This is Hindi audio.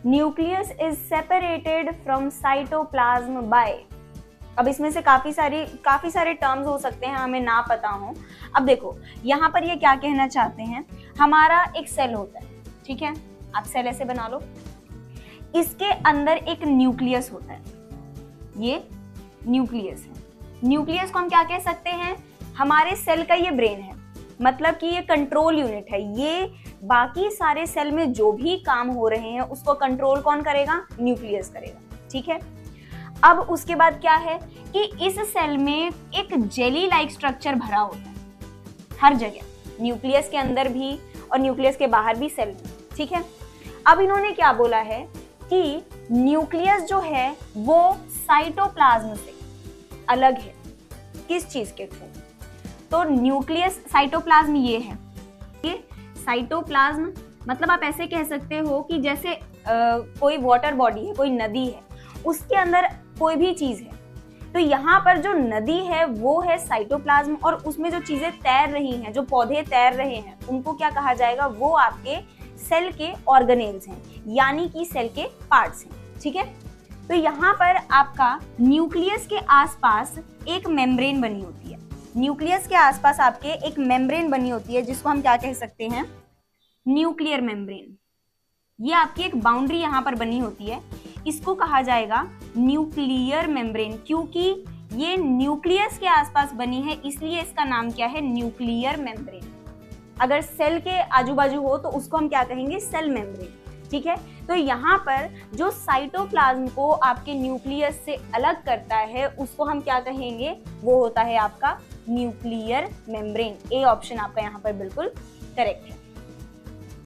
Nucleus is separated from cytoplasm by. अब इसमें से काफी सारे टर्म्स हो सकते हैं, हमें ना पता हो। अब देखो यहाँ पर ये क्या कहना चाहते हैं, हमारा एक सेल होता है, ठीक है, आप सेल ऐसे बना लो, इसके अंदर एक न्यूक्लियस होता है, ये न्यूक्लियस है। न्यूक्लियस को हम क्या कह सकते हैं, हमारे सेल का ये ब्रेन है, मतलब कि ये कंट्रोल यूनिट है, ये बाकी सारे सेल में जो भी काम हो रहे हैं उसको कंट्रोल कौन करेगा, न्यूक्लियस करेगा, ठीक है। अब उसके बाद क्या है कि इस सेल में एक जेली लाइक स्ट्रक्चर भरा होता है हर जगह, न्यूक्लियस के अंदर भी और न्यूक्लियस के बाहर भी सेल में, ठीक है। अब इन्होंने क्या बोला है कि न्यूक्लियस जो है वो साइटोप्लाज्म से अलग है, किस चीज के थ्रू, तो न्यूक्लियस साइटोप्लाज्म ये है, ये साइटोप्लाज्म मतलब आप ऐसे कह सकते हो कि जैसे कोई वाटर बॉडी है, कोई नदी है, उसके अंदर कोई भी चीज है, तो यहाँ पर जो नदी है वो है साइटोप्लाज्म, और उसमें जो चीजें तैर रही हैं, जो पौधे तैर रहे हैं, उनको क्या कहा जाएगा, वो आपके सेल के ऑर्गेनेल्स हैं, यानी कि सेल के पार्ट्स हैं, ठीक है। तो यहाँ पर आपका न्यूक्लियस के आसपास एक मेम्ब्रेन बनी होती है, न्यूक्लियस के आसपास आपके एक मेम्ब्रेन बनी होती है, जिसको हम क्या कह सकते हैं, न्यूक्लियर मेम्ब्रेन। ये आपकी एक बाउंड्री यहाँ पर बनी होती है, इसको कहा जाएगा न्यूक्लियर मेम्ब्रेन, क्योंकि ये न्यूक्लियस के आसपास बनी है, इसलिए इसका नाम क्या है, न्यूक्लियर मेम्ब्रेन। अगर सेल के आजू बाजू हो तो उसको हम क्या कहेंगे, सेल मेम्ब्रेन, ठीक है। तो यहाँ पर जो साइटोप्लाज्म को आपके न्यूक्लियस से अलग करता है उसको हम क्या कहेंगे, वो होता है आपका न्यूक्लियर मेम्ब्रेन। ए ऑप्शन आपका यहाँ पर बिल्कुल करेक्ट है।